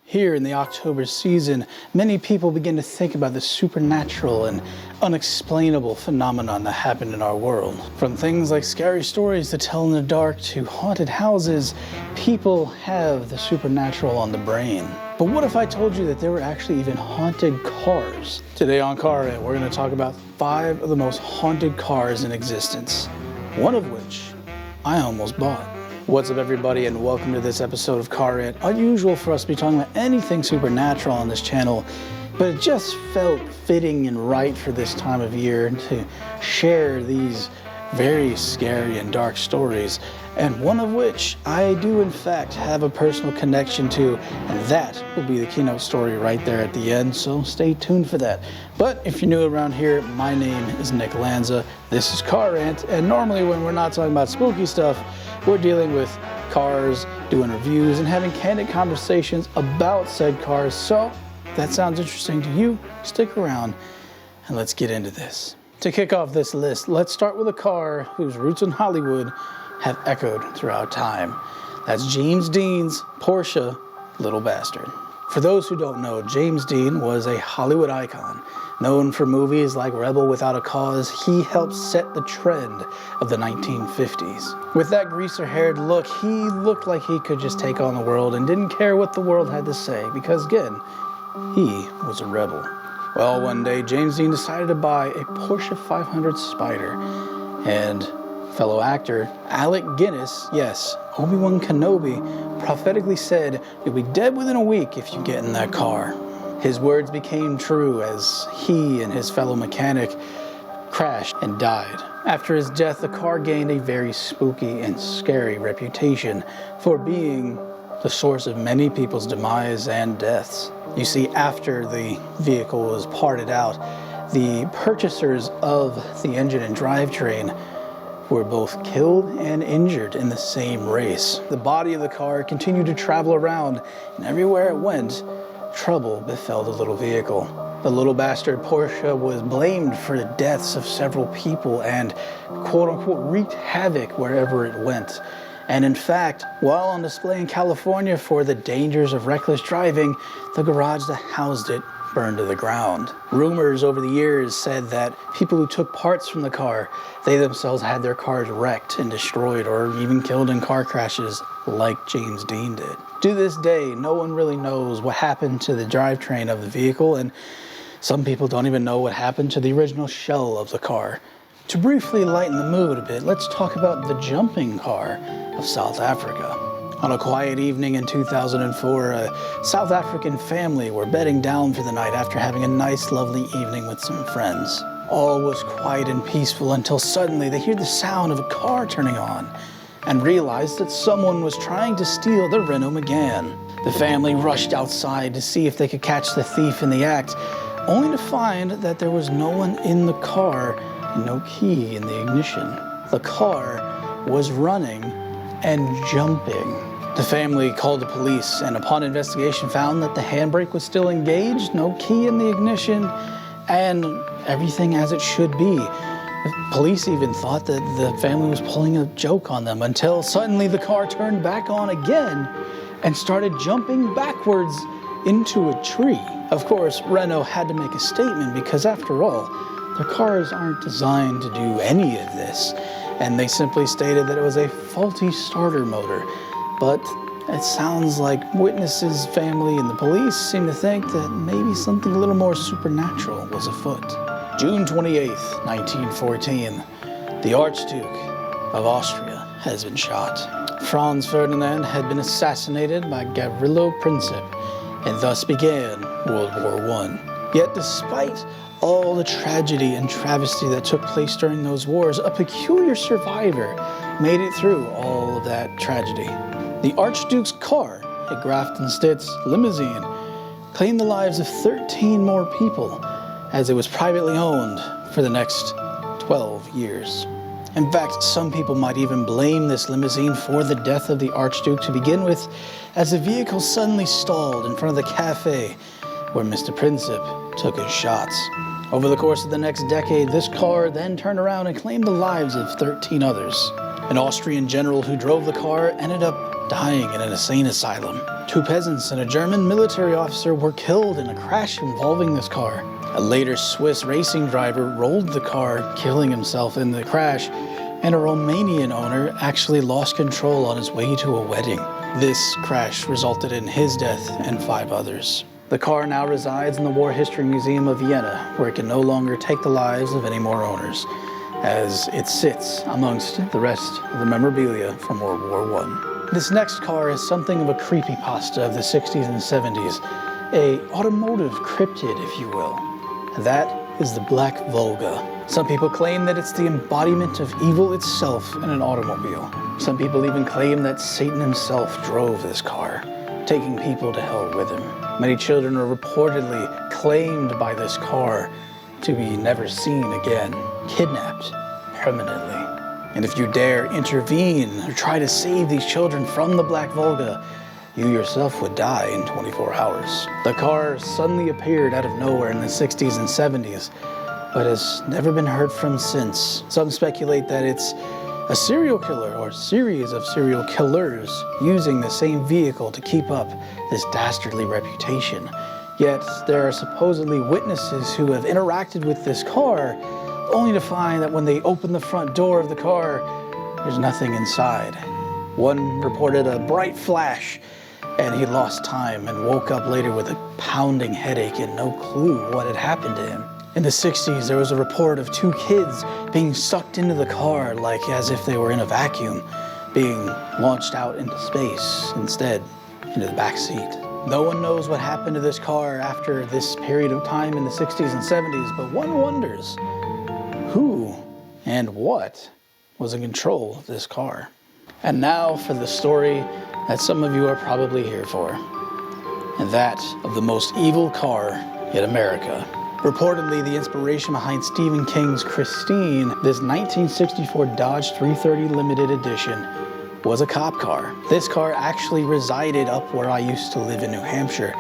Here in the October season, many people begin to think about the supernatural and unexplainable phenomenon that happen in our world. From things like scary stories to tell in the dark to haunted houses, people have the supernatural on the brain. But what if I told you that there were actually even haunted cars? Today on Car Rant, we're going to talk about 5 of the most haunted cars in existence, one of which I almost bought. What's up, everybody, and welcome to this episode of Car Rant. Unusual for us to be talking about anything supernatural on this channel, but it just felt fitting and right for this time of year to share these very scary and dark stories, and one of which I do in fact have a personal connection to, and that will be the keynote story right there at the end, so stay tuned for that. But if you're new around here, my name is Nick Lanza, this is Car Rant, and normally when we're not talking about spooky stuff, we're dealing with cars, doing reviews, and having candid conversations about said cars. So if that sounds interesting to you, stick around and let's get into this. To kick off this list, let's start with a car whose roots in Hollywood have echoed throughout time. That's James Dean's Porsche Little Bastard. For those who don't know, James Dean was a Hollywood icon. Known for movies like Rebel Without a Cause, he helped set the trend of the 1950s. With that greaser-haired look, he looked like he could just take on the world and didn't care what the world had to say because, again, he was a rebel. Well, one day, James Dean decided to buy a Porsche 500 Spyder, and fellow actor Alec Guinness, yes, Obi-Wan Kenobi, prophetically said, "You'll be dead within a week if you get in that car." His words became true as he and his fellow mechanic crashed and died. After his death, the car gained a very spooky and scary reputation for being the source of many people's demise and deaths. You see, after the vehicle was parted out, the purchasers of the engine and drivetrain were both killed and injured in the same race. The body of the car continued to travel around, and everywhere it went, trouble befell the little vehicle. The little bastard Porsche was blamed for the deaths of several people and quote-unquote wreaked havoc wherever it went. And in fact, while on display in California for the dangers of reckless driving, the garage that housed it burned to the ground. Rumors over the years said that people who took parts from the car, they themselves had their cars wrecked and destroyed or even killed in car crashes like James Dean did. To this day, no one really knows what happened to the drivetrain of the vehicle, and some people don't even know what happened to the original shell of the car. To briefly lighten the mood a bit, let's talk about the jumping car of South Africa. On a quiet evening in 2004, a South African family were bedding down for the night after having a nice, lovely evening with some friends. All was quiet and peaceful until suddenly they hear the sound of a car turning on and realized that someone was trying to steal the Renault Megane. The family rushed outside to see if they could catch the thief in the act, only to find that there was no one in the car and no key in the ignition. The car was running and jumping. The family called the police, and upon investigation found that the handbrake was still engaged, no key in the ignition, and everything as it should be. The police even thought that the family was pulling a joke on them until suddenly the car turned back on again and started jumping backwards into a tree. Of course, Renault had to make a statement because after all, their cars aren't designed to do any of this, and they simply stated that it was a faulty starter motor. But it sounds like witnesses, family, and the police seem to think that maybe something a little more supernatural was afoot. June 28th, 1914, the Archduke of Austria has been shot. Franz Ferdinand had been assassinated by Gavrilo Princip, and thus began World War I. Yet despite all the tragedy and travesty that took place during those wars, a peculiar survivor made it through all of that tragedy. The Archduke's car, a Grafenstedt's limousine, claimed the lives of 13 more people as it was privately owned for the next 12 years. In fact, some people might even blame this limousine for the death of the Archduke to begin with, as the vehicle suddenly stalled in front of the cafe where Mr. Princip took his shots. Over the course of the next decade, this car then turned around and claimed the lives of 13 others. An Austrian general who drove the car ended up dying in an insane asylum. 2 peasants and a German military officer were killed in a crash involving this car. A later Swiss racing driver rolled the car, killing himself in the crash, and a Romanian owner actually lost control on his way to a wedding. This crash resulted in his death and 5 others. The car now resides in the War History Museum of Vienna, where it can no longer take the lives of any more owners, as it sits amongst the rest of the memorabilia from World War I. This next car is something of a creepypasta of the 60s and 70s, a automotive cryptid, if you will. That is the Black Vulga. Some people claim that it's the embodiment of evil itself in an automobile. Some people even claim that Satan himself drove this car, taking people to hell with him. Many children were reportedly claimed by this car to be never seen again, kidnapped permanently. And if you dare intervene or try to save these children from the Black Vulga, you yourself would die in 24 hours. The car suddenly appeared out of nowhere in the 60s and 70s, but has never been heard from since. Some speculate that it's a serial killer or series of serial killers using the same vehicle to keep up this dastardly reputation. Yet there are supposedly witnesses who have interacted with this car, only to find that when they open the front door of the car, there's nothing inside. One reported a bright flash, and he lost time and woke up later with a pounding headache and no clue what had happened to him. In the 60s, there was a report of 2 kids being sucked into the car like as if they were in a vacuum, being launched out into space, instead into the back seat. No one knows what happened to this car after this period of time in the 60s and 70s, but one wonders who and what was in control of this car. And now for the story that some of you are probably here for, and that of the most evil car in America. Reportedly, the inspiration behind Stephen King's Christine, this 1964 Dodge 330 limited edition, was a cop car. This car actually resided up where I used to live in New Hampshire,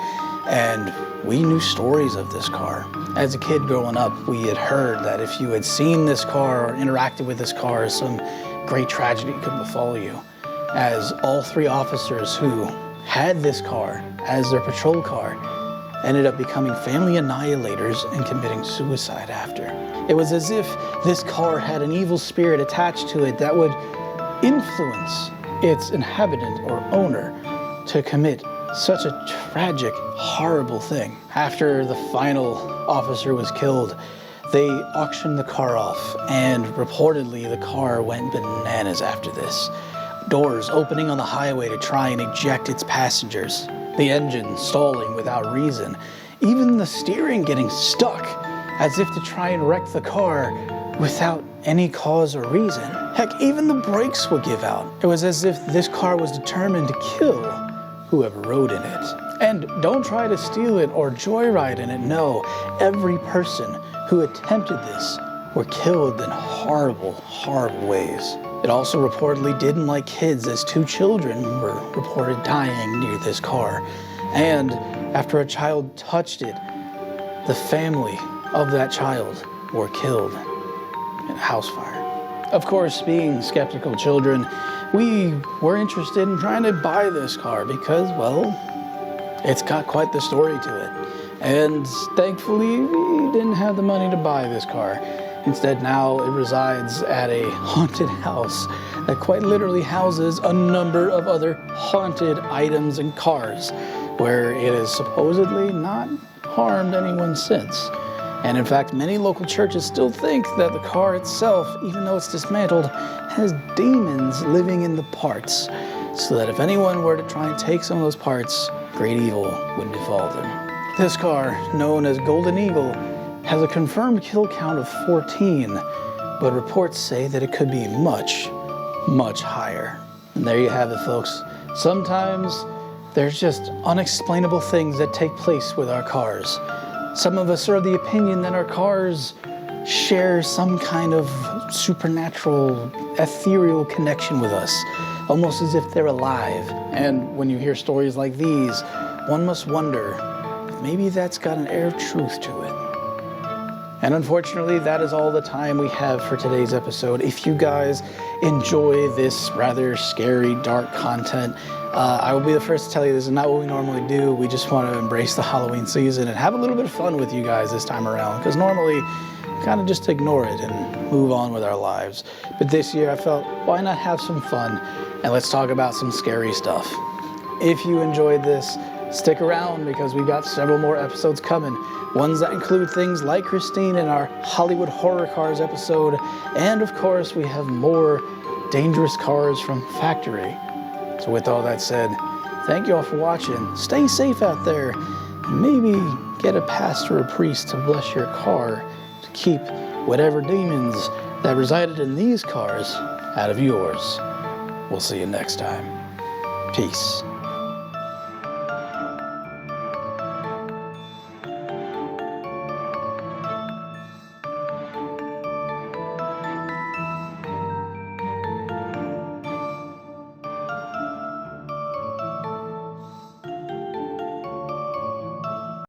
and we knew stories of this car. As a kid growing up, we had heard that if you had seen this car or interacted with this car, some great tragedy could befall you, as all 3 officers who had this car as their patrol car ended up becoming family annihilators and committing suicide after. It was as if this car had an evil spirit attached to it that would influence its inhabitant or owner to commit such a tragic, horrible thing. After the final officer was killed, they auctioned the car off, and reportedly the car went bananas after this. Doors opening on the highway to try and eject its passengers. The engine stalling without reason. Even the steering getting stuck, as if to try and wreck the car without any cause or reason. Heck, even the brakes would give out. It was as if this car was determined to kill whoever rode in it. And don't try to steal it or joyride in it. No, every person who attempted this were killed in horrible, horrible ways. It also reportedly didn't like kids, as 2 children were reported dying near this car. And after a child touched it, the family of that child were killed in a house fire. Of course, being skeptical children, we were interested in trying to buy this car because, well, it's got quite the story to it. And thankfully, we didn't have the money to buy this car. Instead, now it resides at a haunted house that quite literally houses a number of other haunted items and cars, where it has supposedly not harmed anyone since. And in fact, many local churches still think that the car itself, even though it's dismantled, has demons living in the parts, so that if anyone were to try and take some of those parts, great evil would befall them. This car, known as Golden Eagle, has a confirmed kill count of 14, but reports say that it could be much, much higher. And there you have it, folks. Sometimes there's just unexplainable things that take place with our cars. Some of us are of the opinion that our cars share some kind of supernatural, ethereal connection with us, almost as if they're alive. And when you hear stories like these, one must wonder if maybe that's got an air of truth to it. And unfortunately, that is all the time we have for today's episode. If you guys enjoy this rather scary, dark content, I will be the first to tell you this is not what we normally do. We just want to embrace the Halloween season and have a little bit of fun with you guys this time around, because normally we kind of just ignore it and move on with our lives. But this year I felt, why not have some fun and let's talk about some scary stuff. If you enjoyed this, stick around because we've got several more episodes coming. Ones that include things like Christine in our Hollywood Horror Cars episode. And of course, we have more dangerous cars from factory. So with all that said, thank you all for watching. Stay safe out there. And maybe get a pastor or priest to bless your car to keep whatever demons that resided in these cars out of yours. We'll see you next time. Peace.